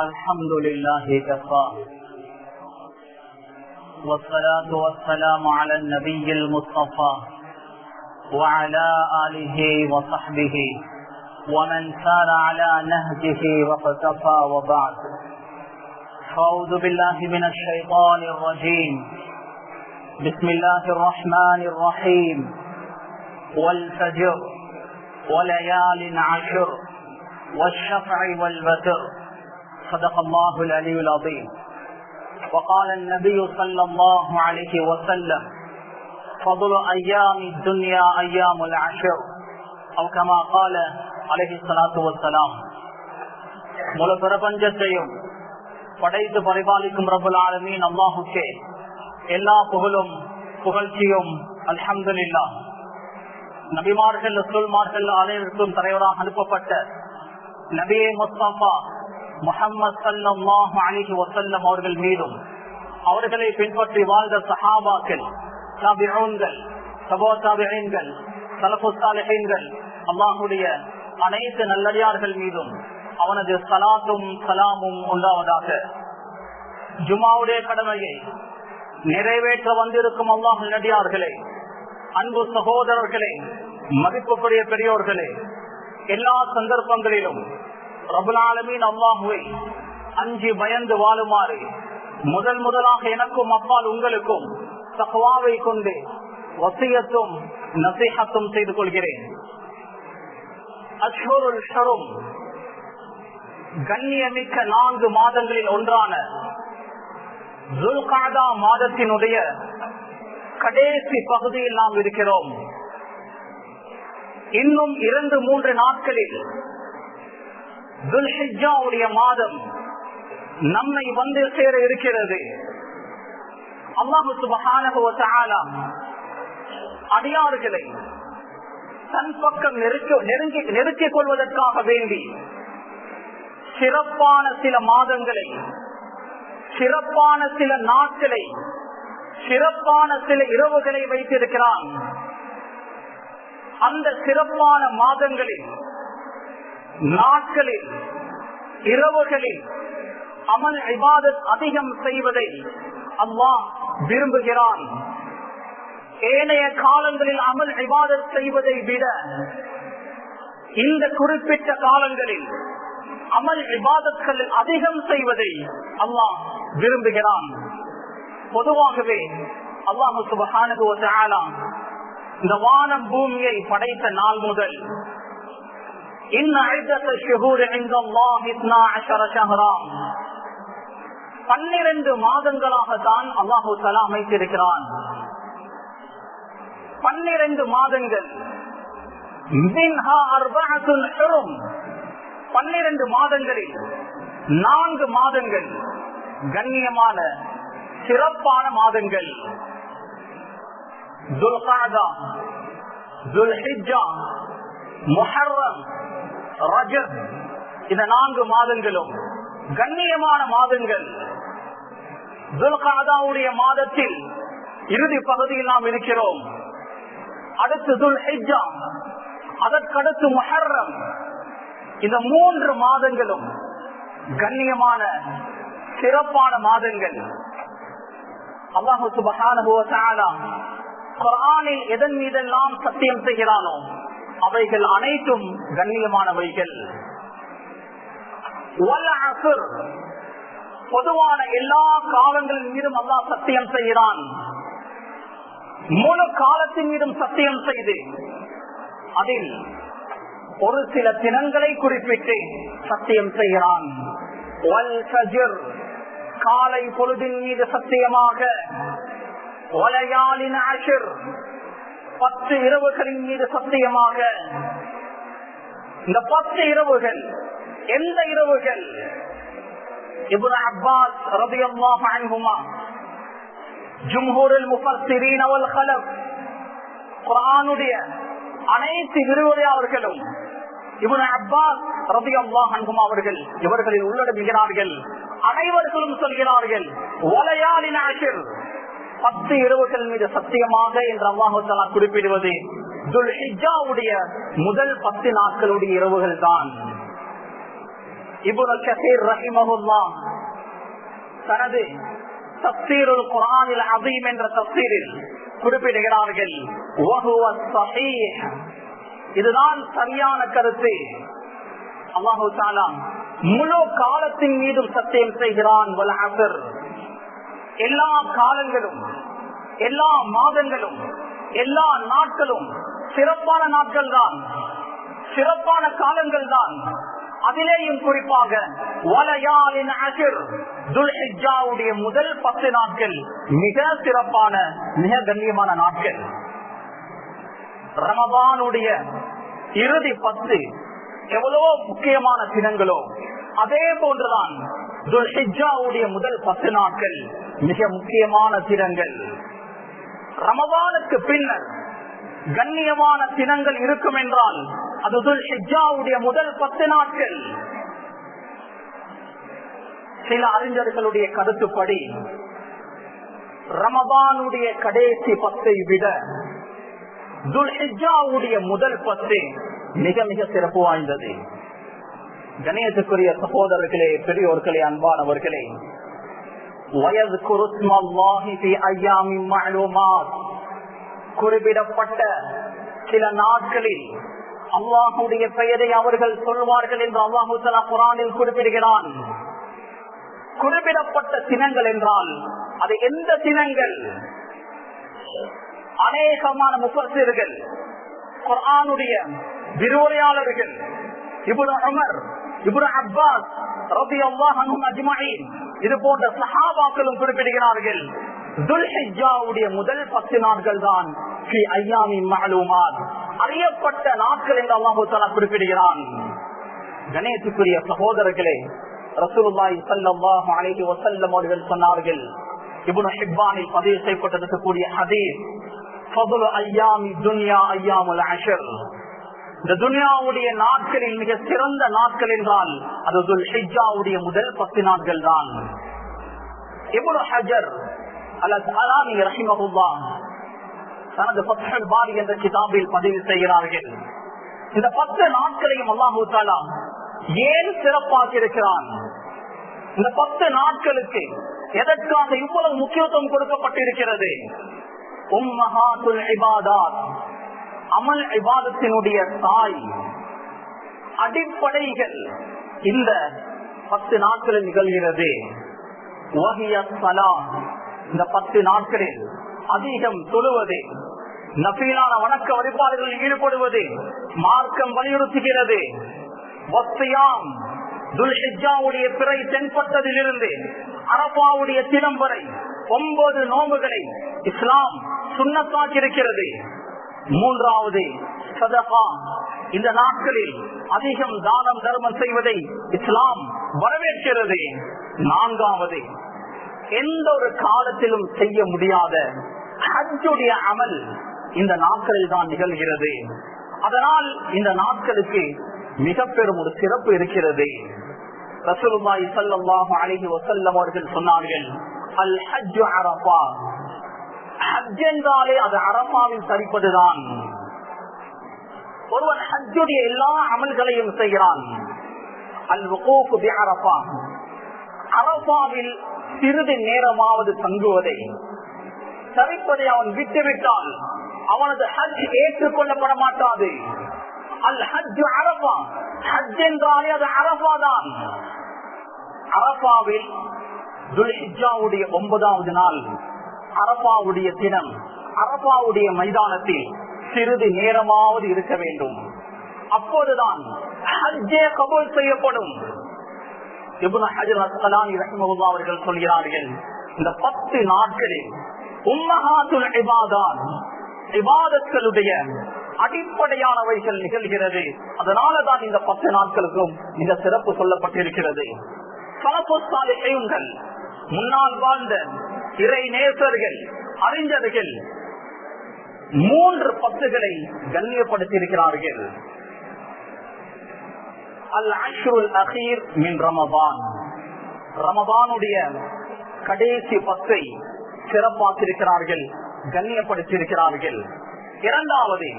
الحمد لله كفى والصلاة والسلام على النبي المصطفى وعلى آله وصحبه ومن سار على نهجه واقتفى وبعد. أعوذ بالله من الشيطان الرجيم. بسم الله الرحمن الرحيم. والفجر وليال عشر والشفع والوتر. صدق الله العلي العظيم. وقال النبي صلى الله عليه وسلم: فضل أيام الدنيا أيام العشر، أو كما قال عليه الصلاة والسلام. முழு பிரபஞ்சத்தையும் படைத்து பரிபாலிக்கும் ரப்பல் ஆலமீன் அல்லாஹுக்கே எல்லா புகழும் புகழ்ச்சியும் அல்ஹம்துலில்லாஹ். நபிமார்கள் ரசூல்மார்கள் அனைவருக்கும் தலைவராக அனுப்பப்பட்ட நபியே முஸ்தபா முஹம்மது ஸல்லல்லாஹு அலைஹி வஸல்லம் அவர்கள் மீதும் அவர்களை பின்பற்றி வாழ்ந்த சஹாபாக்கள், தாபிஊன்கள், தபோ தாபிஈன்கள், ஸலஃபுஸ் ஸாலிஹீன்கள், அல்லாஹ்வுடைய அனைத்து நல்லடியார்கள் மீதும் அவனது ஸலாத்தும் ஸலாமும் உண்டாவதாக. ஜும்ஆவுடைய கடமையை நிறைவேற்ற வந்திருக்கும் அல்லாஹ் நல்லடியார்களே, அன்பு சகோதரர்களே, மதிப்புக்குரிய பெரியோர்களே, எல்லா சந்தர்ப்பங்களிலும் ரப்பல் ஆலமீன் அல்லாஹ்வை அஞ்சி பயந்து வாழுமாறு முதலாக எனக்கும் அப்பால் உங்களுக்கும் தக்வாவை கொண்டு வசியத்தும் நசீஹத்தும் செய்து கொள்கிறேன். அஷ்ஹுருல் ஹுரும், கண்ணியமிக்க 4 மாதங்களில் ஒன்றான துல்காதா மாதத்தினுடைய கடைசி பகுதியில் நாம் இருக்கிறோம். இன்னும் 2-3 நாட்களில் துல்ஹிஜ்ஜாவுடைய மாதம் நம்மை வந்து சேர இருக்கிறது. அல்லாஹ் சுப்ஹானஹு வ தஆலா அடியார்களை தன் பக்கம் நெருக்கிக் கொள்வதற்காக வேண்டி சிறப்பான சில மாதங்களை, சிறப்பான சில நாட்களை, சிறப்பான சில இரவுகளை வைத்திருக்கிறான். அந்த சிறப்பான மாதங்களில், நாட்களில், இரவுகளில் அமல் இபாதத் அதிகம் செய்வதை அல்லாஹ் விரும்புகிறான். ஏனைய காலங்களில் அமல் இபாதத் செய்வதை விட இந்த குறிப்பிட்ட காலங்களில் அமல் இபாதத்கள் அதிகம் செய்வதை அல்லாஹ் விரும்புகிறான். பொதுவாகவே அல்லாஹ் சுப்ஹானஹு வ தஆலா இந்த வானம் பூமியை படைத்த நாள் முதல் 12 மாதங்களாகத்தான் அல்லாஹு தஆலா அமைத்திருக்கிறான். 12 மாதங்கள். 12 மாதங்களில் 4 மாதங்கள் கண்ணியமான சிறப்பான மாதங்கள். துல்காதா, துல்ஹிஜ்ஜா, முஹர்ரம், ரஜப், இந்த 4 மாதங்களும் கண்ணியமான மாதங்கள். துல்காதாவுடைய மாதத்தில் இறுதி பகுதியில் நாம் இருக்கிறோம். அடுத்து துல்ஹிஜ்ஜா, அதற்கடுத்து முஹர்ரம். இந்த 3 மாதங்களும் கண்ணியமான சிறப்பான மாதங்கள். அல்லாஹ் சுப்ஹானஹு வ தஆலா குர்ஆனில் எதன் மீதெல்லாம் சத்தியம் செய்கிறானோ அவைகள் அனைத்தும் கண்ணியமானவைகள். பொதுவான எல்லா காலங்களின் மீதும் அல்லாஹ் சத்தியம் செய்கிறான். முழு காலத்தின் மீதும் சத்தியம் செய்து அதில் ஒரு சில தினங்களை குறிப்பிட்டு சத்தியம் செய்கிறான். காலை பொழுதின் மீது சத்தியமாக, 10 இரவுகளின் மீது சத்தியமாக. இந்த 10 இரவுகள் எந்த இரவுகள்? இப்னு அப்பாஸ் ரலியல்லாஹு அன்ஹுமா, ஜும்ஹூருல் முஃபஸ்ஸிரீன் வல் கலஃப், குர்ஆனுடைய அனைத்து விரிவுரையாளர்களும் இப்னு அப்பாஸ் ரலியல்லாஹு அன்ஹுமா அவர்கள் இவர்களில் உள்ளடங்குகிறார்கள். அனைவர்களும் சொல்கிறார்கள், வலயாலின் அஷ்ர், 10 இரவுகள் மீது சத்தியமாக என்று அல்லாஹ் தஆலா குறிப்பிடுவது துல்ஹிஜ்ஜாவுடைய முதல் 10 நாட்களுடைய இரவுகள் தான். இப்னு கஸீர் ரஹிமஹுல்லாஹ் தனது தஃசீருல் குர்ஆனில் அஸீம் என்ற தஃசீரில் குறிப்பிடுகிறார்கள், வஹுவ ஸஹீஹ், இதுதான் சரியான கருத்து. அல்லாஹு தஆலா முழு காலத்தின் மீதும் சத்தியம் செய்கிறான். வல் அஸ்ர், எல்லா காலங்களும், எல்லா மாதங்களும், எல்லா நாட்களும் சிறப்பான நாட்கள் தான், சிறப்பான காலங்கள் தான். அதிலேயும் குறிப்பாக வலயாலின் அஷ்ர், துல்ஹிஜ்ஜாவுடைய முதல் 10 நாட்கள் மிக சிறப்பான, மிக கண்ணியமான நாட்கள். ரமதானுடைய இறுதி 10 எவ்வளவோ முக்கியமான தினங்களோ அதே போன்றுதான் துல்ஹிஜ்ஜாவுடைய முதல் 10 நாட்கள் மிக முக்கியமான தினங்கள். ரமதானுக்கு பின்னர் கண்ணியமான தினங்கள் இருக்கும் என்றால் அது துல்ஹிஜ்ஜாவுடைய முதல் 10 நாட்கள். சில அறிஞர்களுடைய கருத்துப்படி ரமதானுடைய கடைசி 10 விட துல்ஹிஜ்ஜாவுடைய முதல் 10 மிக மிக சிறப்பு வாய்ந்தது. கணேசக்குரிய சகோதரர்களே, பெரியோர்களே, அன்பானவர்களே, குறிப்பிடப்பட்ட சில நாட்களில் அல்லாஹுடைய பெயரை அவர்கள் சொல்வார்கள் என்று அல்லாஹு தஆலா குர்ஆனில் குறிப்பிடுகிறான். குறிப்பிடப்பட்ட தினங்கள் என்றால் அது எந்த தினங்கள்? அநேகமான முஃபஸ்ஸிர்கள், குர்ஆனுடைய விரிவுரையாளர்கள், இப்னு உமர், இப்னு அப்பாஸ் ரலியல்லாஹு அன்ஹும் அஜ்மஈன், இது போன்ற சஹாபாக்களும் குறிப்பிடுகிறார்கள், துல்ஹிஜ்ஜாவுடைய முதல் 10 நாட்கள் தான் ஃபீ அய்யாமின் மஅலூமாத், அறியப்பட்ட நாட்கள் என்று அல்லாஹ் தஆலா குறிப்பிடுகிறான். கணேசக்குரிய சகோதரர்களே, ரசூலுல்லாஹி ஸல்லல்லாஹு அலைஹி வஸல்லம் அவர்கள் சொன்னார்கள், இப்னு ஹிப்பானில் பதிவு செய்யப்பட்டிருக்கக்கூடிய ஹதீஸ், ஃபضل அய்யாமி துன்யா அய்யாமுல் அஷ்ர், இந்த துன்யாவுடைய நாட்களில் மிக சிறந்த நாட்கள் என்றால் அது துல்ஹிஜ்ஜாவுடைய முதல் 10 நாட்கள் தான். இப்னு ஹஜர் அல் அஸ்கலானி ரஹிமஹுல்லாஹ் தனது ஃபத்ஹுல் பாரி என்ற கிதாபில் பதிவு செய்கிறார்கள், இந்த 10 நாட்களையும் அல்லாஹு தஆலா ஏன் சிறப்பாக்கி இருக்கிறான்? இந்த 10 நாட்களுக்கு எதற்காக இவ்வளவு முக்கியத்துவம் கொடுக்கப்பட்டிருக்கிறது? உம்மஹாத்துல் இபாதாத், அமல் இபாதத்தினுடைய தாய், அடிப்படைகள் இந்த 10 நாட்களில் நிகழ்கிறது. இந்த 10 நாட்களில் அதிகம் தொழுவது, நபீலான வணக்க வழிபாடுகளில் ஈடுபடுவது மார்க்கம் வலியுறுத்துகிறது. துல்ஹிஜ்ஜாவுடைய பிறை தென்பட்டதிலிருந்து அரபாவுடைய தினம் வரை 9 நோம்புகளை இஸ்லாம் சுன்னத்தாக்கி இருக்கிறது. மூன்றாவது சதகா, இந்த நாட்களில் அதிகம் தானம் தர்மம் செய்வதை இஸ்லாம் வரவேற்கிறது. நான்காவது, எந்த ஒரு காலத்திலும் செய்ய முடியாத ஹஜ்ஜுடைய அமல் இந்த நாட்களில் தான் நிகழ்கிறது. அதனால் இந்த நாட்களுக்கு மிக பெரும் ஒரு சிறப்பு இருக்கிறது. ரசூலுல்லாஹி ஸல்லல்லாஹு அலைஹி வஸல்லம் அவர்கள் சொன்னார்கள், அல் ஹஜ்ஜு அரஃபா, ஹஜ் என்றாலே அது அரஃபாவில் சரிப்பதுதான். ஒருவன் ஹஜ்ஜுடைய எல்லா அமல்களையும் செய்கிறான். அல் வகூஃபு பி அரஃபா, அரஃபாவில் சிறிது நேரமாவது தங்குவதை, சரிப்பதை அவன் விட்டுவிட்டால் அவனது ஹஜ் ஏற்றுக்கொள்ளப்பட மாட்டாது. அல் ஹஜ் அரஃபா, ஹஜ் என்றாலே அது அரஃபா தான். அரஃபாவில் துல்ஹிஜ்ஜாவுடைய 9வது நாள், அரஃபாவுடைய தினம், அரஃபாவுடைய மைதானத்தில் சிறிது நேரமாவது இருக்க வேண்டும். அப்போதுதான் ஹஜ்ஜே கபூல் செய்யப்படும். இப்னு ஹஜர் அஸ்கலானி ரஹிமஹுல்லாஹ் அவர்கள் சொல்கிறார்கள், இந்த 10 நாட்களில் உம்மஹாத்துல் இபாதாத், இபாதத்களுடைய அடிப்படையானவைகள் நிகழ்கிறது. அதனாலதான் இந்த 10 நாட்களுக்கும் இந்த சிறப்பு சொல்லப்பட்டிருக்கிறது. ஸலஃபுஸ் ஸாலிஹீன்கள், முன்னால் வாழ்ந்த இறை நேசர்கள், அறிஞர்கள் 3 10களை கண்ணியப்படுத்தியிருக்கிறார்கள். அல் அஷ்ருல் அகீர் மின் ரமதான், ரமதானுடைய கடைசி 10ஐ சிறப்பாக்கியிருக்கிறார்கள், கண்ணியப்படுத்தியிருக்கிறார்கள். இரண்டாவது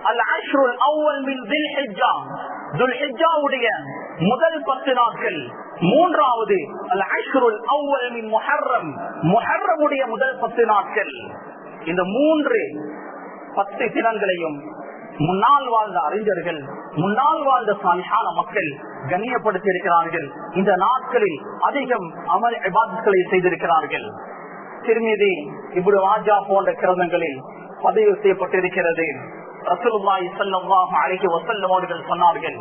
அல் அஷ்ருல் அவ்வல் மின் துல்ஹிஜ்ஜா, துல்ஹிஜ்ஜாவுடைய முதல் 10 நாட்கள். மூன்றாவது அல் அஷ்ருல் அவ்வல் மின் முஹர்ரம், முஹர்ரமுடைய முதல் 10 நாட்கள். இந்த 10 தினங்களையும் முன்னால் வாழ்ந்த அறிஞர்கள், முன்னால் வாழ்ந்த சாலிஹான மக்கள் கண்ணியப்படுத்தி இருக்கிறார்கள். இந்த நாட்களில் அதிகம் அமல் இபாதத்களை செய்திருக்கிறார்கள். திர்மிதி, இப்னு மாஜா போன்ற கிரந்தங்களில் பதிவு செய்யப்பட்டிருக்கிறது. ரசூலுல்லாஹி ஸல்லல்லாஹு அலைஹி வஸல்லம் அவர்கள் சொன்னார்கள்,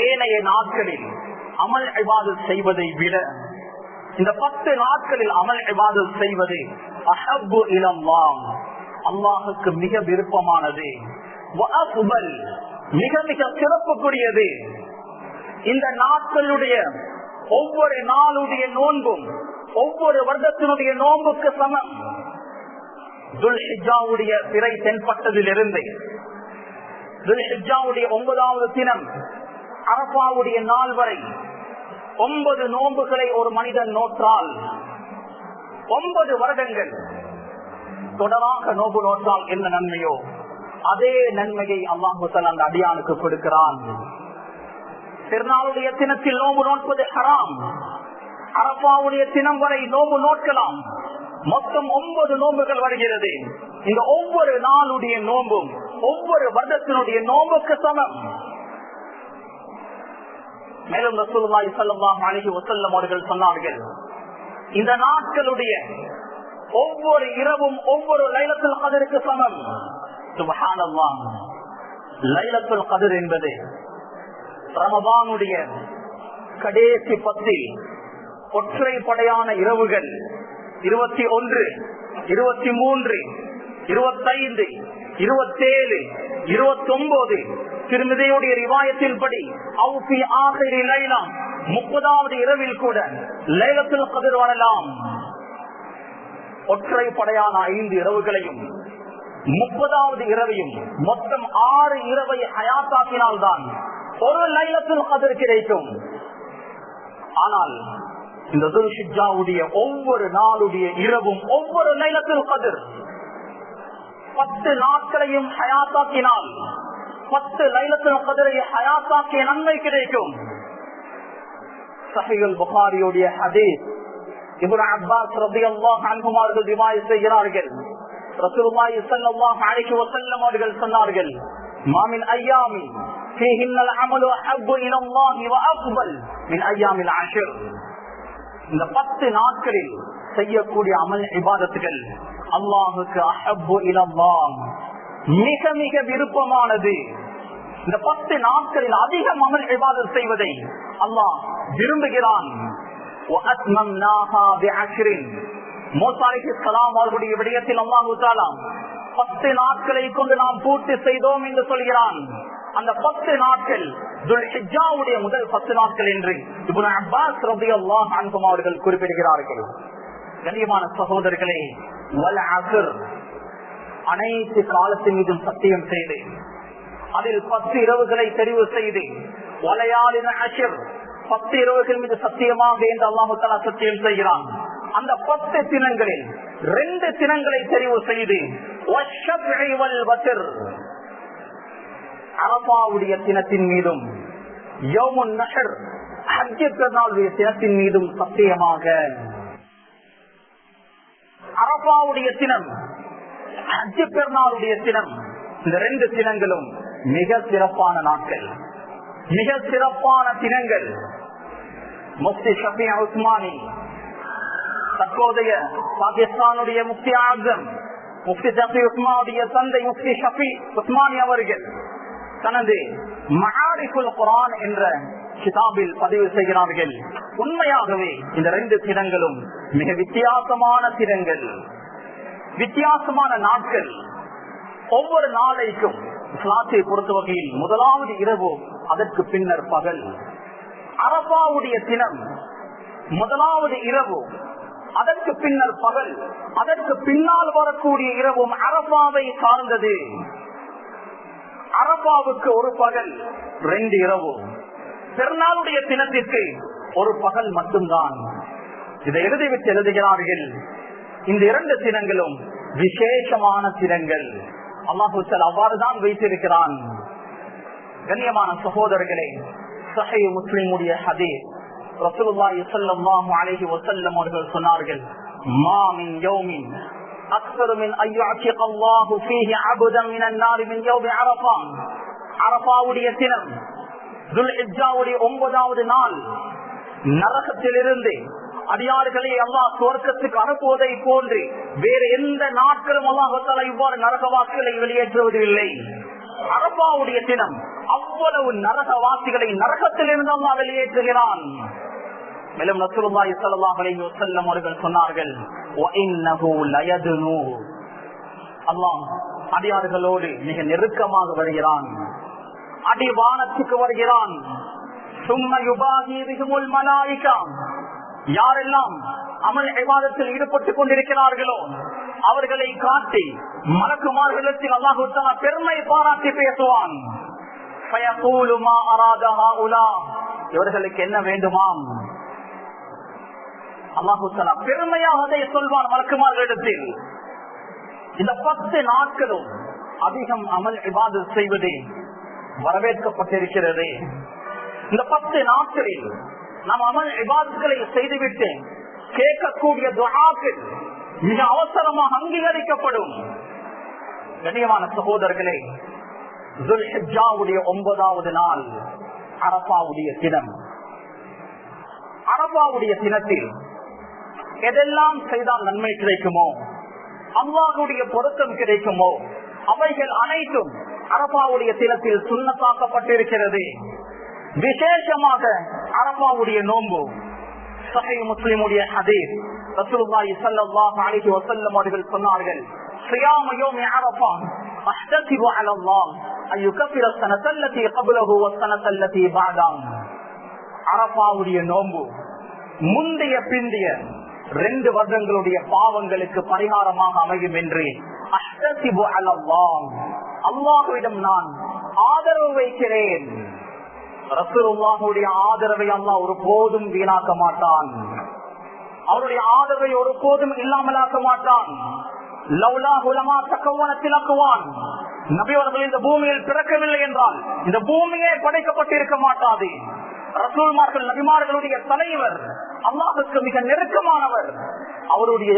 ஏனைய நாட்களில் அமல் இபாதத் செய்வதை விட இந்த 10 நாட்களில் அமல் இபாதத் செய்வது அஹப்பு இலல்லாஹ், அல்லாஹுக்கு மிக விருப்பமானது, வஅஃபல், மிக மிக சிறப்புக்குரியது. இந்த நாட்களுடைய ஒவ்வொரு நாளுடைய நோன்பும் ஒவ்வொரு வருடத்தினுடைய நோன்புக்கு சமம். துல்ஹிஜ்ஜாவுடைய பிறை தென்பட்டதிலிருந்து துல்ஹிஜ்ஜாவுடைய 9வது தினம் அரஃபாவுடைய நாள் வரை 9 நோன்புகளை ஒரு மனிதன் நோற்றால் 9 வருடங்கள் தொடராக நோன்பு நோற்றால் என்ன நன்மையோ அதே நன்மையை அல்லாஹ் தஆலா அந்த அடியானுக்கு கொடுக்கிறான். திருநாளுடைய தினத்தில் நோன்பு நோட்பது ஹராம். அரஃபாவுடைய தினம் வரை நோன்பு நோக்கலாம். மொத்தம் 9 நோன்புகள் வருகிறது. இந்த ஒவ்வொரு நாளுடைய நோன்பும் ஒவ்வொரு வருடத்தினுடைய நோன்புக்கு சமம். மேலும் ரசூலுல்லாஹி ஸல்லல்லாஹு அலைஹி வஸல்லம் அவர்கள் சொன்னார்கள், இந்த நாட்களுடைய ஒவ்வொரு இரவும் ஒவ்வொரு லைலத்துல் கத்ருக்கு சமம். சுப்ஹானல்லாஹ், லைலத்துல் கத்ர் என்பது ரமதானுடைய கடைசி 10 ஒற்றைப்படையான இரவுகள் 21, 23, 25, 27, 29 திருமிதியுடைய ரிவாயத்தின்படி 30வது இரவில் கூட லைலத்துல் கத்ர் வரலாம். ஒற்றைப்படையான 5 இரவுகளையும் 30வது இரவையும் மொத்தம் 6 இரவை ஹயாத்தாக்கினால்தான் ஒரு லைலத்துல் கத்ர் கிடைக்கும். ஆனால் இந்த துல்ஹிஜ்ஜாவுடைய ஒவ்வொரு நாளுடைய இரவும் ஒவ்வொரு லைலத்துல் கத்ர் 10 நாட்களையும் ஹயாத்தாக்கினால் 10 லைலத்துல் கத்ரை ஹயாத்தாக்கிய நன்மை கிடைக்கும். ஸஹீஹுல் புகாரியுடைய ஹதீஸ், இப்னு அப்பாஸ் ரலியல்லாஹு அன்ஹுமா அவர்கள் ரிவாயத் செய்கிறார்கள். ரசூலுல்லாஹி ஸல்லல்லாஹு அலைஹி வஸல்லம் அவர்கள் சொன்னார்கள், மா மின் அய்யாமி ஃபீஹின்னல் அமலு அஹப்பு இலல்லாஹி வ அஃபல் மின் அய்யாமில் அஷ்ர். இந்த 10 நாட்களில் செய்யக்கூடிய அமல் இபாதத்துகள் அல்லாஹுக்கு அஹப்பு இலல்லாஹ், மிக மிக விருப்பமானது. இந்த 10 நாட்களில் அதிகம் அமல் இபாதத் செய்வதை அல்லாஹ் விரும்புகிறான். மூசா அலைஹிஸ்ஸலாம் அவர்களுடைய விடயத்தில் அல்லாஹ் தஆலா 10 நாட்களை கொண்டு நாம் பூர்த்தி செய்தோம் என்று சொல்கிறான். அந்த 10 நாட்கள் துல்ஹிஜ்ஜாவுடைய முதல் 10 நாட்கள் என்று இப்னு அப்பாஸ் ரலியல்லாஹு அன்ஹு அவர்கள் குறிப்பிடுகிறார்கள். கண்ணியமான சகோதரர்களே, வல் அஸ்ர், அனைத்து காலத்தின் மீதும் சத்தியம் செய்து அதில் 10 இரவுகளை தெரிவு செய்து வலையாலின் அஷ்ர், 10 இரவுகள் மீது சத்தியமாக என்று அல்லாஹ் தஆலா சத்தியம் செய்கிறான். அந்த 10 தினங்களில் 2 தினங்களை தெரிவு செய்து வஷ்ஷப்இ வல் வத்ர், அரஃபாவுடைய தினத்தின் மீதும் யௌமுன் நஹர், ஹஜ் பெருநாளுடைய தினத்தின் மீதும் சத்தியமாக. அரஃபாவுடைய தினம், ஹஜ் பெருநாளுடைய தினம், இந்த 2 தினங்களும் மிக சிறப்பான நாட்கள், மிக சிறப்பான தினங்கள். முஃப்தி ஷஃபி உஸ்மானி, தற்போதைய பாகிஸ்தானுடைய முஃப்தி ஆஸம் முஃப்தி ஷஃபி உஸ்மானுடைய தந்தை முஃப்தி ஷஃபி உஸ்மானி அவர்கள் தனது மஆரிஃபுல் குர்ஆன் என்ற கிதாபில் பதிவு செய்கிறார்கள், உண்மையாகவே இந்த 2 தினங்களும் மிக வித்தியாசமான தினங்கள், வித்தியாசமான நாட்கள். ஒவ்வொரு நாளைக்கும் இஸ்லாத்தை பொறுத்த வகையில் முதலாவது இரவு, அதற்கு பின்னர் பகல். அரஃபாவுடைய தினம் முதலாவது இரவு, அதற்கு பின்னர் பகல், அதற்கு பின்னால் வரக்கூடிய இரவும் அரஃபாவை சார்ந்தது. அரஃபாவுக்கு ஒரு பகல் 2 இரவு, பெருநாளுடைய தினத்திற்கு ஒரு பகல் மட்டும்தான். இதை எழுதிவிட்டு எழுதுகிறார்கள், இந்த 2 தினங்களும் விசேஷமான தினங்கள். அல்லாஹ் அவ்வாறுதான் வைத்திருக்கிறான். கண்ணியமான சகோதரர்களே, சஹீஹ் முஸ்லிமுடைய ஹதீஸ். ரசூலுல்லாஹி ஸல்லல்லாஹு அலைஹி வஸல்லம் அவர்கள் சொன்னார்கள், மா மின் யௌமின் அக்ஸரு மின் அய்யுஅதிக அல்லாஹு ஃபீஹி அபதன் மினன் நார் மின் யௌமி அரஃபா. அரஃபாவுடைய தினம், துல்ஹிஜ்ஜாவுடைய 9வது நாள், நரகத்திலிருந்து அடியார்களை அல்லாஹ் சுவர்க்கத்துக்கு அனுப்புவதை போன்று வேறு எந்த நாட்களும் அல்லாஹ் தஆலா இவ்வாறு நரகவாசிகளை வெளியேற்றுவதில்லை. அரஃபாவுடைய தினம் அவ்வளவு நரகவாசிகளை நரகத்திலிருந்து அல்லாஹ் வெளியேற்றுகிறான். மேலும் ரசூலுல்லாஹி ஸல்லல்லாஹு அலைஹி வஸல்லம் அவர்கள் சொன்னார்கள், வ இன்னஹு லயதுனு. அல்லாஹ் அடியார்களோடு மிக நெருக்கமாக வருகிறான், அடிவானத்துக்கு வருகிறான். சும்ம யுபாஹி பிஹுல் மலாயிகா. யாரெல்லாம் அமல் இபாதத்தில் ஈடுபட்டுக் கொண்டிருக்கிறார்களோ அவர்களை காட்டி மலக்குமார்களிடத்தில் அல்லாஹ் தஆலா பெருமை பாராட்டி பேசுவான். ஃபயகூலு மா அராத ஹாஉலா. இவர்களுக்கு என்ன வேண்டுமாம்? அல்லாஹ் தஆலா பெருமையாக அதை சொல்வான் மலக்குமார்களிடத்தில். இந்த 10 நாட்களும் அதிகம் அமல் இபாதத் செய்வது வரவேற்கப்பட்டிருக்கிறது. இந்த 10 நாட்களில் நாம் அமல் இபாதத்களை செய்துவிட்டு கேட்கக்கூடிய துஆக்கள் மிக அவசரமாக அங்கீகரிக்கப்படும். கண்ணியமான சகோதரர்களே, துல்ஹிஜ்ஜாவுடைய 9வது நாள் அரஃபாவுடைய தினம். அரஃபாவுடைய தினத்தில் எதெல்லாம் செய்தால் நன்மை கிடைக்குமோ, அல்லாஹ்வுடைய பொருத்தம் கிடைக்குமோ, அவைகள் அனைத்தும் அரஃபாவுடைய தினத்தில் சுன்னத்தாக்கப்பட்டிருக்கிறது. விசேஷமாக அரஃபாவுடைய நோன்பு. சஹீஹ் முஸ்லிமுடைய ஹதீஸ். ரசூலுல்லாஹி ஸல்லல்லாஹு அலைஹி வஸல்லம் அவர்கள் சொன்னார்கள், ஸியாமு யௌமி அரஃபா அஹ்தஸிபு அலல்லாஹ் அன் யுகஃபிர ஸனத்தல்லதி क़ப்லஹு வஸ்ஸனத்தல்லதி பஅதஹு. அரஃபாவுடைய நோன்பு முந்தைய பிந்திய 2 வருடங்களுடைய பாவங்களுக்கு பரிகாரமாக அமையும் என்று அஹ்தஸிபு அலல்லாஹ், அல்லாஹ்விடம் நான் ஆதரவு வைக்கிறேன். ரசூலுல்லாஹுடைய ஆதரவை அல்லாஹ் ஒருபோதும் வீணாக்க மாட்டான். அவருடைய ஆதரவை ஒருபோதும் இல்லாமலாக்க மாட்டான். லவ்லா உலமா தக்கவனத்தில் அக்குவான். நபி அவர்கள் இந்த பூமியில் பிறக்கவில்லை என்றால் இந்த பூமியே படைக்கப்பட்டிருக்க மாட்டாது. ரசூல்மார்கள் நபிமார்களுடைய தலைவர், அல்லாஹுக்கு மிக நெருக்கமானவர். அவருடைய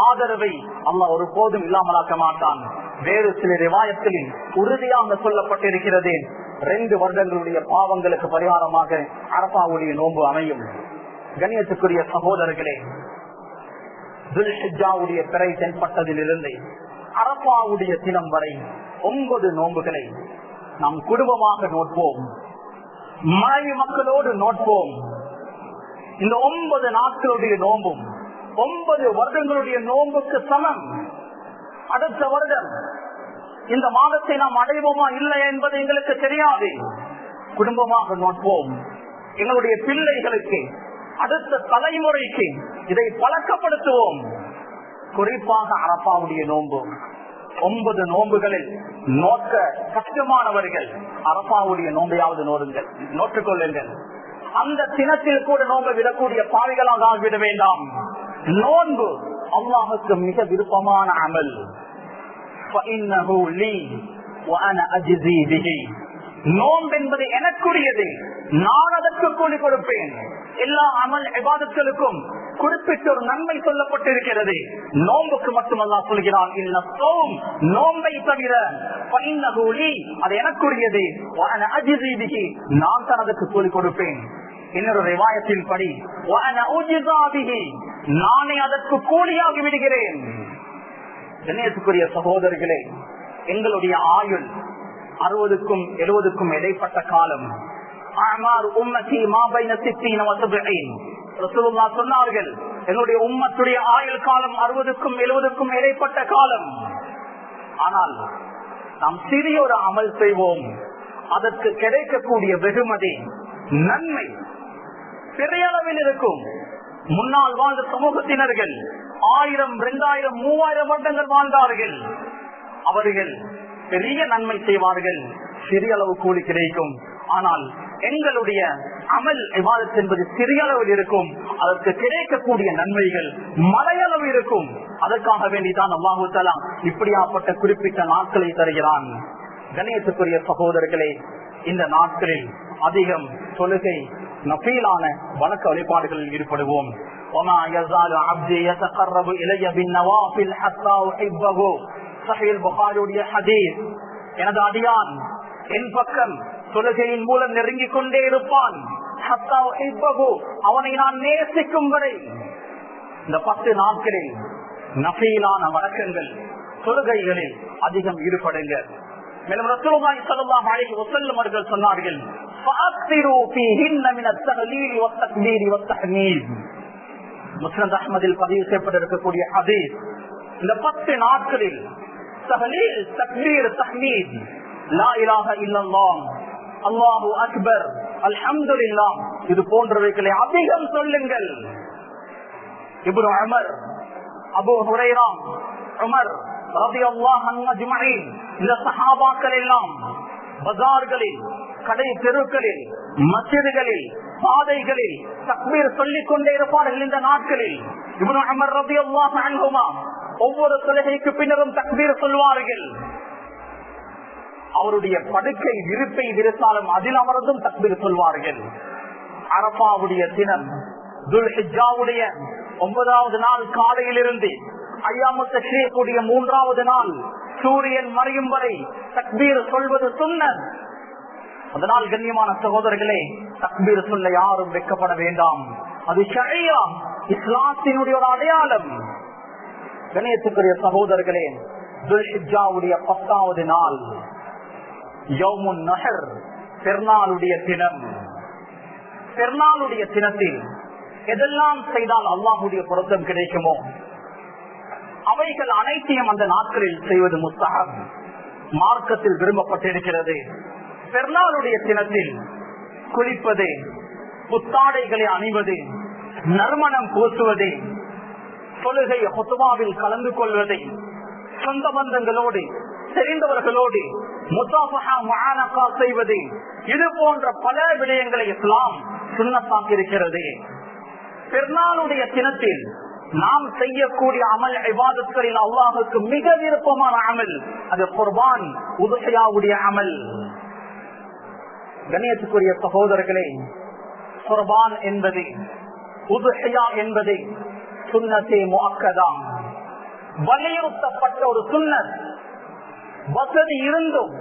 ஆதரவை அல்லாஹ் ஒருபோதும் இல்லாமலாக்க மாட்டான். வேறு சில ரிவாயத்தில் உறுதியாக சொல்லப்பட்டிருக்கிறது, 2 வருடங்களுடைய பாவங்களுக்கு பரிகாரமாக அரஃபாவுடைய நோன்பு அமையும். கண்ணியத்துக்குரிய சகோதரர்களே, துல்ஹிஜ்ஜாவுடைய பிறை தென்பட்டதிலிருந்து அரஃபாவுடைய தினம் வரை 9 நோன்புகளை நாம் குடும்பமாக நோட்போம், மனைவி மக்களோடு நோட்போம். இந்த 9 நாட்களுடைய நோன்பும் 9 வருடங்களுடைய நோன்புக்கு சமம். அடுத்த வருடம் இந்த மாதத்தை நாம் அடைவோமா இல்லை என்பது எங்களுக்கு தெரியாது. குடும்பமாக நோட்போம். எங்களுடைய பிள்ளைகளுக்கு, அடுத்த தலைமுறைக்கு இதை பழக்கப்படுத்துவோம். குறிப்பாக அரஃபாவுடைய நோன்பு 9 நோன்புகளில் நோக்க கஷ்டமானவர்கள் அரஃபாவுடைய நோன்பையாவது நோற்றுக் கொள்ளுங்கள். அந்த தினத்தில் கூட நோன்பை விடக்கூடிய பாவிகளாக ஆகிவிட வேண்டாம். நோன்பு அல்லாஹுக்கு மிக விருப்பமான அமல். நோன்பு என்பது எனக்குரியது, நான் அதற்கு கூலி கொடுப்பேன். எல்லா அமல் இபாதத்துகளுக்கும் குறிப்பிட்ட ஒரு நன்மை சொல்லப்பட்டிருக்கிறது. நோன்புக்கு மட்டும் அல்லாஹ் சொல்கிறான், நோன்பை தவிர அது எனக்குரியது, நான் தான் அதற்கு கூலி கொடுப்பேன். இன்னொரு ரிவாயத்தின் படி நானே அதற்கு கூலியாகி விடுகிறேன். கண்ணியத்துக்குரிய சகோதரர்களே, எங்களுடைய ஆயுள் 60க்கும் 70க்கும் இடைப்பட்ட காலம். சொன்னார்கள், என்னுடைய உம்மத்துடைய ஆயுள் காலம் 60க்கும் 70க்கும் இடைப்பட்ட காலம். ஆனால் நாம் சிறிய ஒரு அமல் செய்வோம், அதற்கு கிடைக்கக்கூடிய வெகுமதி, நன்மை பெரிய அளவில் இருக்கும். முன்னால் வாழ்ந்த சமூகத்தினர்கள் 1000, 2000, 3000 வருடங்கள் வாழ்ந்தார்கள். அவர்கள் பெரிய நன்மை செய்வார்கள், சிறிய அளவு கூலி கிடைக்கும். ஆனால் எங்களுடைய அமல் இபாதத் என்பது சிறிய அளவில் இருக்கும், அதற்கு கிடைக்கக்கூடிய நன்மைகள் மலையளவு இருக்கும். அதற்காக வேண்டிதான் அல்லாஹு தஆலா இப்படியாப்பட்ட குறிப்பிட்ட நாட்களை தருகிறான். கண்ணியத்துக்குரிய சகோதரர்களே, இந்த நாட்களில் அதிகம் தொழுகை நபீலான வணக்க வழிபாடுகளில் ஈடுபடுவோம். وما يزال عبدي يتقرب الي بالنوافل حتى احبه. صحيح البخاري உடைய ஹதீஸ். எனது அடியான் என் பக்கம் தொழுகையின் மூலம் நெருங்கிக் கொண்டே இருப்பான். ஹத்தா உஹிப்பஹு, அவனை நான் நேசிக்கும் வரை. இந்த 10 நாட்களில் நபீலான வணக்கங்கள் தொழுகைகளில் அதிகம் ஈடுபடுங்க. மேலும் ரசூலுல்லாஹி ஸல்லல்லாஹு அலைஹி வஸல்லம் அவர்கள் சொன்னார்கள், ஃபஅக்ஸிரு ஃபீஹின்ன மின அத்-தஹ்லீல் வத்-தக்பீர் வத்-தஹ்மீத். முஸ்னத் அஹ்மதில் பதிவு செய்யப்பட்டிருக்கக்கூடிய ஹதீஸ். இந்த 10 நாட்களில் தஹ்லீல், தக்பீர், தஹ்மீத், லா இலாஹ இல்லல்லாஹ், அல்லாஹு அக்பர், அல்ஹம்துலில்லாஹ், இது போன்றவைகளை அதிகம் சொல்லுங்கள். இப்னு உமர், அபூ ஹுரைரா, உமர் ரலியல்லாஹு அன்ஹு அஜ்மஈன், இந்த சஹாபாக்கள் எல்லாம் பஜார்களில், கடை தெருக்களில், மஸ்ஜிதுகளில், பாதைகளில் தக்பீர் சொல்லிக் கொண்டே இருப்பார்கள். இந்த நாட்களில் இப்னு உமர் ரலியல்லாஹு அன்ஹுமா ஒவ்வொரு தொழுகைக்கு பின்னரும் தக்பீர் சொல்வார்கள். அவருடைய படுக்கை விருப்பை விரித்தாலும் அதில் அமர்ந்தும் தக்பீர் சொல்வார்கள். அரபாவுடைய தினம், துல்ஹிஜ்ஜாவுடைய 9வது நாள் காலையிலிருந்து ஐயாமு தஷ்ரீக்குடைய 3வது நாள் சூரியன் மறையும் வரை தக்பீர் சொல்வது சுன்னத். அதனால் கண்ணியமான சகோதரர்களே, தக்பீர் சொல்ல யாரும் வெட்கப்பட வேண்டாம். அது ஷரீஅ, இஸ்லாத்தினுடைய ஒரு அடையாளம். கண்ணியத்துக்குரிய சகோதரர்களே, துல்ஹிஜ்ஜாவுடைய 10வது நாள் யௌமுன் நஹர், பெருநாளுடைய தினம். பெருநாளுடைய தினத்தில் எதெல்லாம் செய்தால் அல்லாஹ்வுடைய பொருத்தம் கிடைக்குமோ அவைகள் அனைத்தையும் அந்த நாட்களில் செய்வது முஸ்தஹப், மார்க்கத்தில் விரும்பப்பட்டிருக்கிறது. பெருநாளுடைய தினத்தில் குளிப்பது, புத்தாடைகளை அணிவது, நறுமணம் பூசுவது, தொழுகை ஹுத்பாவில் கலந்து கொள்வது, சொந்த பந்தங்களோடு, தெரிந்தவர்களோடு முசாஃபஹா முஆனகா செய்வது, இது போன்ற பல விடயங்களை இஸ்லாம் சுன்னத்தாக்கி இருக்கிறது. பெருநாளுடைய தினத்தில் நாம் செய்யக்கூடிய அமல் இபாதத்களில் அல்லாஹ்வுக்கு மிக விருப்பமான அமல் அது குர்பான், உதுஹியாவுடைய அமல். கண்ணியத்துக்குரிய சகோதரர்களே, குர்பான் என்பது, உதுஹியா என்பது சுன்னத்தே முஅக்கதா, வலியுறுத்தப்பட்ட ஒரு சுன்னத். வசதி இருந்தும்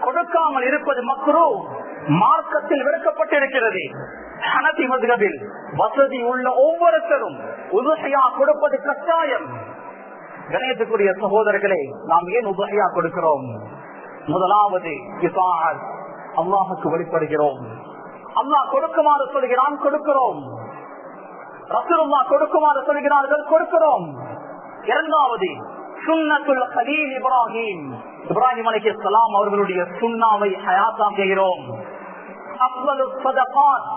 கொடுக்காமல் இருப்பது மக்ரூஹ், மார்க்கத்தில் விளக்கப்பட்டிருக்கிறது. ஹனஃபி மத்ஹபில் வசதி உள்ள ஒவ்வொருத்தரும் உதுஹியா கொடுப்பது கட்டாயம். கண்ணியத்துக்குரிய சகோதரர்களே, நாம் ஏன் உதுஹியா கொடுக்கிறோம்? முதலாவது இதாஅத், அல்லாஹ்வுக்கு வழிபடுகிறோம். அல்லாஹ் கொடுக்குமாறு சொல்கிறான், கொடுக்கிறோம். ரசூலுல்லாஹ் கொடுக்குமாறு சொல்கிறார்கள், கொடுக்கிறோம். இரண்டாவது சுன்னத்துல் கலீல் இப்ராஹிம், இப்ராஹிம் அலைஹிஸ்ஸலாம் அவர்களுடைய சுன்னாவை ஹயாத்தாக்குகிறோம். அஃலலுஸ் ஸதகாத்,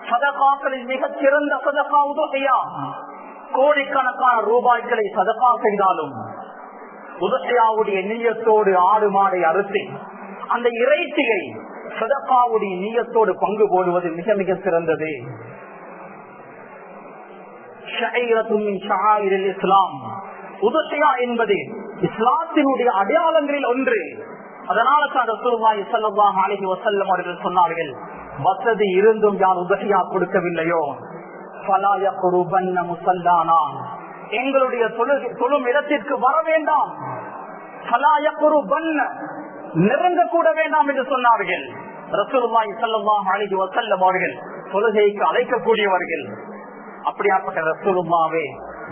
சதகாக்களில் மிகச் சிறந்த சதகா உதுஹியா. கோடிக்கணக்கான ரூபாய்களை சதகா செய்தாலும் உதுஹியாவுடைய நிய்யத்தோடு ஆடு மாடை அறுத்து அந்த இறைச்சியை சதகாவுடைய நிய்யத்தோடு பங்கு போடுவது மிக மிக சிறந்தது. இஸ்லாம், உதுஹியா என்பது இஸ்லாத்தினுடைய அடையாளங்களில் ஒன்று. அதனால தான் ரசூலுல்லாஹி ஸல்லல்லாஹு அலைஹி வஸல்லம் அவர்கள் சொன்னார்கள், வசதி இருந்தும் யார் உதுஹியா கொடுக்கவில்லையோ ஃபலா யக்ருபன்ன முஸல்லானா, எங்களுடைய தொழும் இடத்திற்கு வர வேண்டாம். ஃபலா யக்ருபன்ன, நெருங்க கூட வேண்டாம் என்று சொன்னார்கள். ரசூலுல்லாஹி ஸல்லல்லாஹு அலைஹி வஸல்லம் அவர்கள் தொழுகைக்கு அழைக்கக்கூடியவர்கள். அப்படியாப்பட்ட ரசூலுல்லாஹ்வே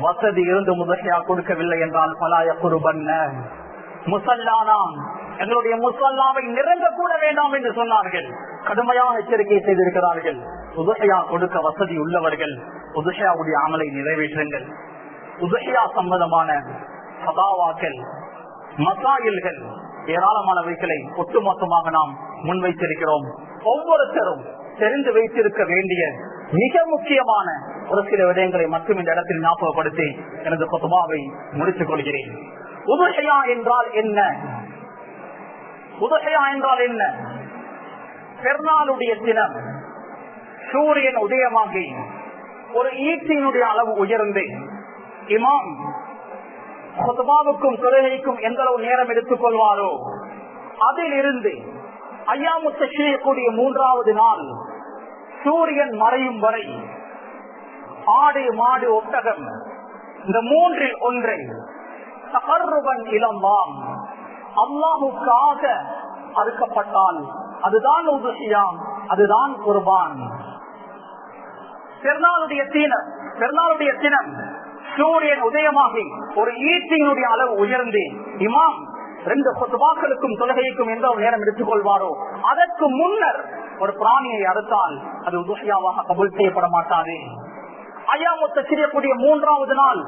வசதி இருந்து உதுஹியா கொடுக்கவில்லை என்றால் ஃபலா யக்ருபன்ன முஸல்லானா, எங்களுடைய முஸல்லாவை நெருங்க கூட வேண்டாம் என்று சொன்னார்கள். கடுமையான எச்சரிக்கை செய்திருக்கிறார்கள். உதுஹியா கொடுக்க வசதி உள்ளவர்கள் உதுஹியாவுடைய அமலை நிறைவேற்றுங்கள். உதுஹியா சம்பந்தமான சதாவாக்கள், மசாயில்கள், ஏராளமானவைகளை ஒட்டுமொத்தமாக நாம் முன்வைத்திருக்கிறோம். ஒவ்வொருத்தரும் தெரிந்து வைத்திருக்க வேண்டிய மிக முக்கியமான ஒரு சில விடயங்களை மட்டும் இந்த இடத்தில் ஞாபகப்படுத்தி எனது குத்பாவை முடித்துக் கொள்கிறேன். உதுஹியா என்றால் என்ன? உதுஹியா என்றால் என்ன? பெருநாளுடைய தினம் சூரியன் உதயமாகி ஒரு ஈட்டியினுடைய அளவு உயர்ந்து இமாம் குத்பாவுக்கும் தொழுகைக்கும் எந்த அளவு நேரம் எடுத்துக் கொள்வாரோ அதில் இருந்து ஐயாமு தஷ்ரீக்குடைய 3வது நாள் சூரியன் மறையும் வரை ஆடு மாடு ஒட்டகம் இந்த 3ல் ஒன்றை தகர்ருபன் இலம்பாம் அல்லாஹுக்காக அறுக்கப்பட்டால் அதுதான் உதுஹியாம், அதுதான் குர்பான். பெருநாளுடைய தினம் சூரியன் உதயமாகி ஒரு ஈட்டியினுடைய அளவு உயர்ந்து இமாம் 2 குத்பாக்களுக்கும் தொழுகைக்கும் எந்த ஒரு நேரம் எடுத்துக் கொள்வாரோ அதற்கு முன்னர் ஒரு பிராணியை அறுத்தால் அது உதுஹியாவாக கபூல் செய்யப்பட மாட்டாது. ஐயாமு தஷ்ரீக்குடைய 3வது நாள்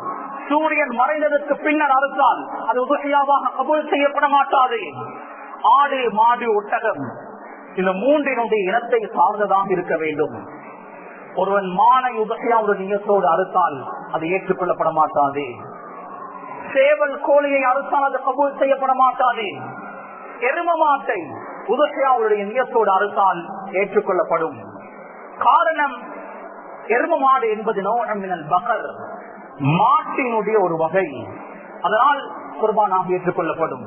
சூரியன் மறைந்ததற்கு பின்னர் அறுத்தால் அது உதுஹியாவாக கபூல் செய்யப்பட மாட்டாது. ஆடு மாடு ஒட்டகம் இந்த 3னுடைய இனத்தை சார்ந்ததாக இருக்க வேண்டும். ஒருவன் மானை உதுஹியாவுடைய நியத்தோடு அறுத்தால் அது ஏற்றுக்கொள்ளப்பட மாட்டாது. சேவல் கோழியை அறுத்தால் அது கபூல் செய்யப்பட மாட்டாது. எரும மாட்டை உதுஹியாவுடைய நியத்தோடு அறுத்தால் ஏற்றுக்கொள்ளப்படும். காரணம், எரும மாடு என்பது பகர் மாட்டினுடைய ஒரு வகை, அதனால் குர்பானாக ஏற்றுக்கொள்ளப்படும்.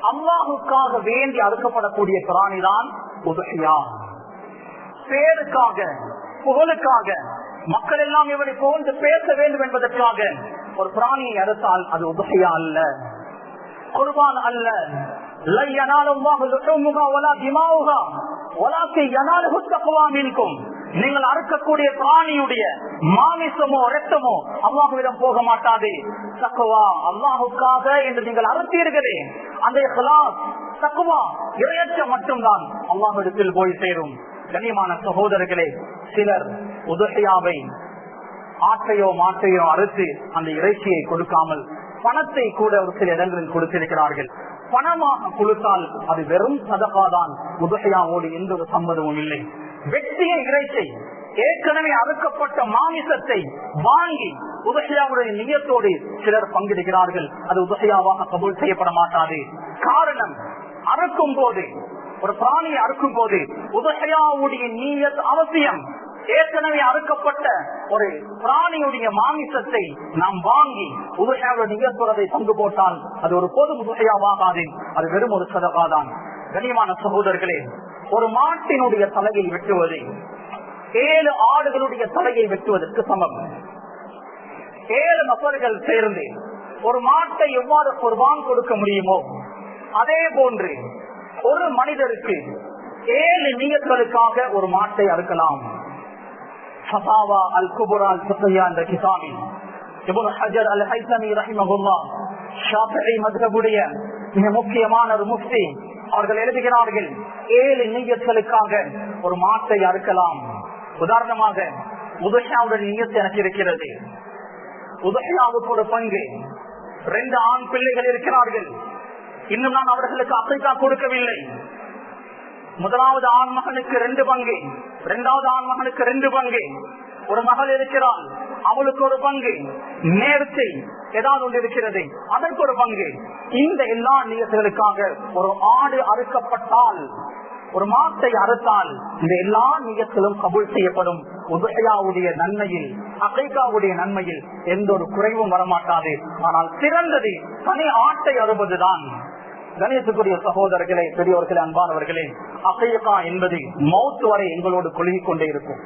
அல்லாஹுக்காக வேண்டி அறுக்கப்படக்கூடிய பிராணிதான் உதுஹியா. பேருக்காக புகழுக்காக மக்கள் எல்லாம் இவரை புகழ்ந்து பேச வேண்டும் என்பதற்காக ஒரு பிராணியை அறுத்தால் அது உதுஹியா அல்ல, குர்பான் அல்ல. நீங்கள் அறுக்கக்கூடிய பிராணியுடைய மாமிசமோ இரத்தமோ அல்லாஹுவிடம் போக மாட்டாது. தக்வா, அல்லாஹுக்காக என்று நீங்கள் அறுத்தீர்களே அந்த இக்லாஸ் தக்வா இறையற்ற மட்டும்தான் அல்லாஹ்விடத்தில் போய் சேரும். கண்ணியமான சகோதரர்களே, சிலர் உதுஹியாவை ஆட்டையோ மாட்டையோ அறுத்து அந்த இறைச்சியை கொடுக்காமல் பணத்தை கூட ஒரு சில இடங்களில் கொடுத்திருக்கிறார்கள். பணமாக கொடுத்தால் அது வெறும் சதகாதான், உதுஹியாவோடு எந்த ஒரு சம்பந்தமும் இல்லை. வெட்டிய இறைச்சை ஏற்கனவே அறுக்கப்பட்ட மாமிசத்தை வாங்கி உதுஹியாவுடைய நியத்தோடு சிலர் பங்கெடுக்கிறார்கள், அது உதுஹியாவாக கபூல் செய்யப்பட மாட்டாது. காரணம், அறுக்கும் போது ஒரு பிராணியை அறுக்கும் போது உதுஹியாவுடைய நியத் அவசியம். ஏற்கனவே அறுக்கப்பட்ட ஒரு பிராணியுடைய மாமிசத்தை நாம் வாங்கி உதுஹியாவுடைய நியத்தோடு பங்கு போட்டால் அது ஒரு பொது உதுஹியாவாகாது, அது வெறும் ஒரு சதகாதான். கண்ணியமான சகோதரர்களே, ஒரு மாட்டினுடைய தலையை வெட்டுவது 7 ஆடுகளுடைய தலையை வெட்டுவதற்கு சமம். 7 நபர்கள் சேர்ந்து ஒரு மாட்டை எவ்வாறு குர்பான் கொடுக்க முடியுமோ அதே போன்று ஒரு மனிதருக்கு 7 நியத்துகளுக்காக ஒரு மாட்டை அறுக்கலாம். ஃபதாவா அல் குபரா அல் ஃபிக்ஹியா என்ற கிதாபில் இப்னு ஹஜர் அல் ஹைஸமி ரஹிமஹுல்லாஹ் ஷாஃபிஈ மத்ஹபுடைய மிக முக்கியமான ஒரு முஃப்தி அவர்கள் எழுதுகிறார்கள், 7 நியத்துகளுக்காக ஒரு மாட்டை அறுக்கலாம். உதாரணமாக உதுஹியாவுடைய நியத்து எனக்கு இருக்கிறது, உதுஹியாவுக்கு ஒரு பங்கு, 2 ஆண் பிள்ளைகள் இருக்கிறார்கள், இன்னும் நான் அவர்களுக்கு அசைக்கா கொடுக்கவில்லை. முதலாவது ஆண் மகனுக்கு 2 பங்கு, 2வது ஆண் மகனுக்கு 2 பங்கு, ஒரு மகள் இருக்கிறாள் அவளுக்கு ஒரு பங்கு, நேர்ச்சை ஏதாவது ஒன்று இருக்கிறது அதற்கு ஒரு பங்கு. இந்த எல்லா நியத்துகளுக்காக ஒரு ஆடு அறுக்கப்பட்டால், ஒரு மாட்டை அறுத்தால் இந்த எல்லா நியத்திலும் கபூல் செய்யப்படும். உதுஹியாவுடைய நன்மையில், அகைகாவுடைய நன்மையில் எந்த ஒரு குறைவும் வரமாட்டாது. ஆனால் சிறந்தது தனி ஆட்டை அறுப்பதுதான். கணேசக்குரிய சகோதரர்களே, பெரியவர்களே, அன்பானவர்களே, அகைகா என்பது மௌத் வரை எங்களோடு கொழுகிக் கொண்டே இருக்கும்.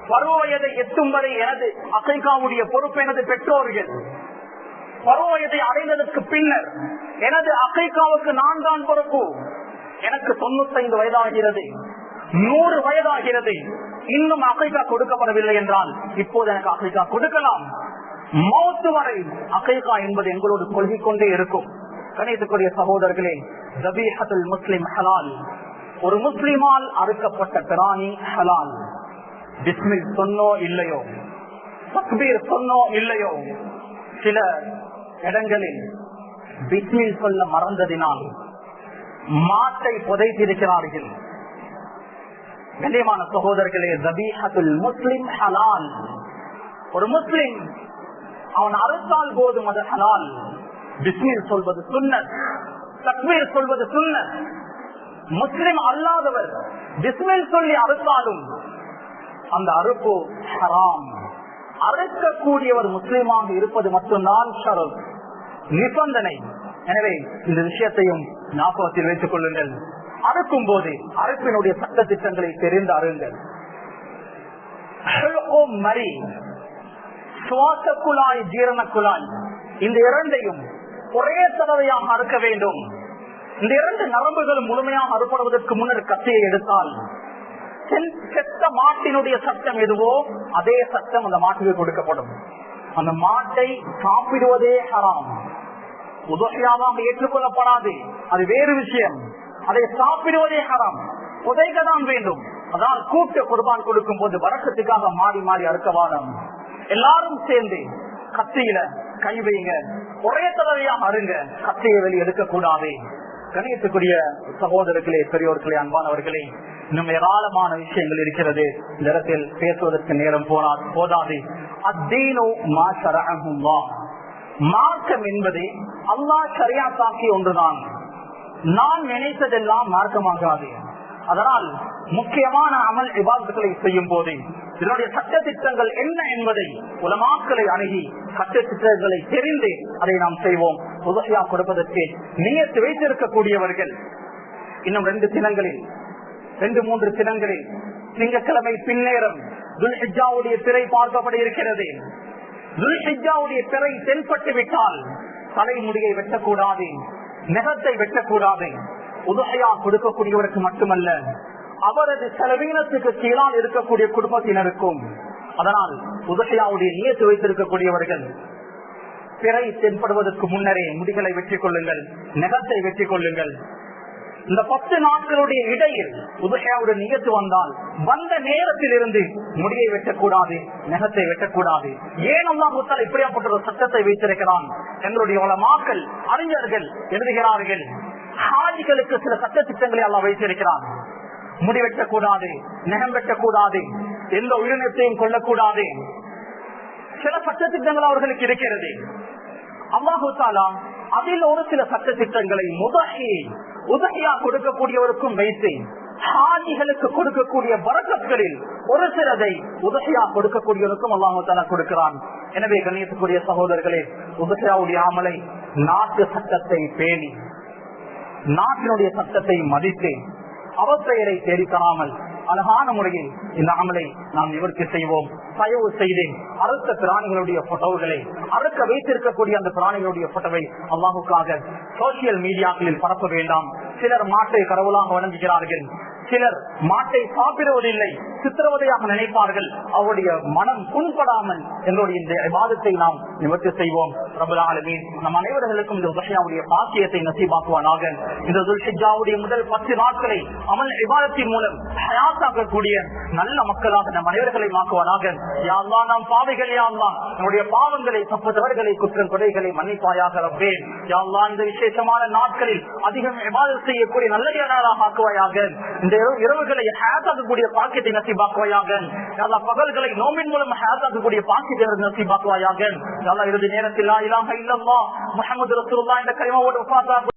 பருவ வயதை எட்டும் வரை எனது அகைகாவுடைய பொறுப்பு எனது பெற்றோர்கள். பருவ வயதை அடைந்ததற்கு பின்னர் எனது அகைகாவுக்கு நான் தான் பொறுப்பு. எனக்கு 95 வயதாகிறது, 100 வயதாகிறது, இன்னும் அகைகா கொடுக்கப்படவில்லை என்றால் இப்போது எனக்கு அகைகா கொடுக்கலாம். மௌத் வரை அகைகா என்பது எங்களோடு கொள்கிக் கொண்டே இருக்கும். கணேசக்குரிய சகோதரர்களே, தபீஹத்துல் முஸ்லிம் ஹலால். ஒரு முஸ்லிமால் அறுக்கப்பட்ட பிராணி ஹலால். பிஸ்மில் சொன்னோ இல்லையோ, தக்பீர் சொன்னோ இல்லையோ, சில இடங்களில் பிஸ்மில் சொல்ல மறந்ததினால் மாட்டை புதைத்திருக்கிறார்கள். கண்ணியமான சகோதரர்களே, தபீஹத்துல் முஸ்லிம் ஹலால். ஒரு முஸ்லிம் அவன் அறுத்தால் போதும் அது ஹலால். பிஸ்மில் சொல்வது சுன்னத், தக்பீர் சொல்வது சுன்னத். முஸ்லிம் அல்லாதவர் பிஸ்மில் சொல்லி அறுத்தாலும் அந்த அறுப்பு ஹராம். அறுக்கக்கூடியவர் முஸ்லிமாக இருப்பது மட்டும்தான் ஷரத், நிபந்தனை. எனவே இந்த விஷயத்தையும் ஞாபகத்தில் வைத்துக் கொள்ளுங்கள். அறுக்கும் போது அறுப்பினுடைய சட்ட திட்டங்களை தெரிந்து அருங்கள். மறி, சுவாச குழாய், ஜீரண குழாய், இந்த இரண்டையும் ஒரே தடவையாக அறுக்க வேண்டும். இந்த இரண்டு நரம்புகளும் முழுமையாக அறுப்படுவதற்கு முன்னர் கத்தியை எடுத்தால் செத்த மாட்டினுடைய சட்டம் எதுவோ அதே சட்டம் அந்த மாட்டுக்கு கொடுக்கப்படும். அந்த மாட்டை சாப்பிடுவதே ஹராம், உதவியாக ஏற்றுக்கொள்ளப்படாது, அது வேறு விஷயம். அதை சாப்பிடுவதே ஹராம், புதைக்கதான் வேண்டும். அதான் கூட்டு குர்பான் கொடுக்கும் போது வரக்கத்துக்காக மாறி மாறி அறுக்கவானம். எல்லாரும் சேர்ந்து கத்தியில கை வைங்க, ஒரே தடவையாக அருங்க, கத்தியை வெளியே எடுக்க கூடாது. கணியத்துக்குரிய சகோதரர்களே, பெரியோர்களே, அன்பானவர்களே, இன்னும் ஏராளமான விஷயங்கள் இருக்கிறது. இந்த இடத்தில் பேசுவதற்கு நேரம் போதாது. அத்தீனோ மா ஷரஅஹுல்லாஹ், மார்க்கம் என்பது அல்லாஹ் ஷரியாத்தாக்கிய ஒன்றுதான். நான் நினைத்ததெல்லாம் மார்க்கமாகாது. அதனால் முக்கியமான அமல் இபாதத்துகளை செய்யும் போது இதனுடைய சட்ட திட்டங்கள் என்ன என்பதை உலமாக்களை அணுகி சட்ட திட்டங்களை தெரிந்து அதை நாம் செய்வோம். உதவியா கொடுப்பதற்கு நியத்து வைத்திருக்கக்கூடியவர்கள் இன்னும் 2 தினங்களில் 2-3 தினங்களில் திங்கட்கிழமை பின்னேரம் துல்ஹிஜ்ஜாவுடைய பிறை பார்க்கப்பட இருக்கிறது. துல்ஹிஜ்ஜாவுடைய பிறை தென்பட்டு விட்டால் தலைமுடியை வெட்டக்கூடாது, நெகத்தை வெட்டக்கூடாது. உதவியா கொடுக்கக்கூடியவருக்கு மட்டுமல்ல, அவரது செலவீனத்துக்கு கீழால் இருக்கக்கூடிய குடும்பத்தினருக்கும். அதனால் உதவியாவுடைய நியத்து வைத்திருக்கக்கூடியவர்கள் பிறை தென்படுவதற்கு முன்னரே முடிகளை வெற்றிக் கொள்ளுங்கள், நெகத்தை வெற்றிக் கொள்ளுங்கள். இந்த 10 நாட்களுடைய இடையில் உதவியாவுடைய நியத்து வந்தால் வந்த நேரத்தில் இருந்து முடியை வெட்டக்கூடாது, நெகத்தை வெட்டக்கூடாது. ஏன் அல்லாஹ் இப்படியாப்பட்ட ஒரு சட்டத்தை வைத்திருக்கிறான்? எங்களுடைய உலமாக்கள், அறிஞர்கள் எழுதுகிறார்கள், ஹாஜிகளுக்கு சில சட்ட திட்டங்களை அல்லாஹ் வைத்திருக்கிறான். முடி வெட்டக்கூடாது, நகம் வெட்டக்கூடாது, எந்த உயிரினத்தையும் கொல்லக்கூடாது, சில சட்ட திட்டங்கள் அவர்களுக்கு இருக்கிறது. அல்லாஹு தஆலா அதில் ஒரு சில சட்ட திட்டங்களை உதவியா கொடுக்கக்கூடியவருக்கும் வைத்து ஹாஜிகளுக்கு கொடுக்கக்கூடிய பரக்கத்களில் ஒரு சிலதை உதவியா கொடுக்கக்கூடியவருக்கும் அல்லாஹு தஆலா கொடுக்கிறான். எனவே கண்ணியத்துக்குரிய சகோதரர்களே, உதவியாவுடைய அமலை நாட்டு சட்டத்தை பேணி, நாட்டினுடைய சட்டத்தை மதித்து, அவப்பெயரை தேடிக்காமல் அழகான முறையில் இந்த அமலை நாம் நிவர்த்தி செய்வோம். தயவு செய்து அறுத்த பிராணிகளுடைய போட்டோகளை, அறுக்க வைத்திருக்கக்கூடிய அந்த பிராணிகளுடைய போட்டோவை அல்லாஹுக்காக சோசியல் மீடியாக்களில் பரப்ப வேண்டாம். சிலர் மாட்டை கடவுளாக வணங்குகிறார்கள், சிலர் மாட்டை சாப்பிடுவதில்லை, சித்திரவதையாக நினைப்பார்கள். அவருடைய மனம் புண்படாமல் எங்களுடைய இந்த இபாதத்தை நாம் நிவர்த்தி செய்வோம். ரப்பல் ஆலமீன் நம் அனைவர்களுக்கும் இந்த உதவியாவுடைய பாக்கியத்தை நசீபாக்குவானாக. இந்த துல்ஹிஜ்ஜாவுடைய முதல் 10 நாட்களை அமல் இபாதத்தின் மூலம் ஹயாத்தாக்கக்கூடிய நல்ல மக்களாக நம் அனைவர்களை மாக்குவானாக. யா அல்லாஹ், நாம் பாவிகள், யா அல்லாஹ், நம்முடைய பாவங்களை, தப்புதவறுகளை, குற்றம் குறைகளை மன்னிப்பாயாக ரப்பே. யா அல்லாஹ், இந்த விசேஷமான நாட்களில் அதிகம் இபாதத் செய்யக்கூடிய நல்ல நாளாக ஆக்குவாயாக. இந்த இரவுகளை ஹயாத்தாக்கக்கூடிய பாக்கியத்தை நசீபாக்குவாயாக. யா அல்லாஹ், பகல்களை நோம்பின் மூலம் ஹயாத்தாக்கக்கூடிய பாக்கியத்தை நசீபாக்குவாயாக. யா அல்லாஹ், இறுதி நேரத்தில் லா இலாஹ இல்லல்லாஹ் முஹம்மது ரசூலுல்லாஹ் என்ற கலிமாவோடு வஃபாத்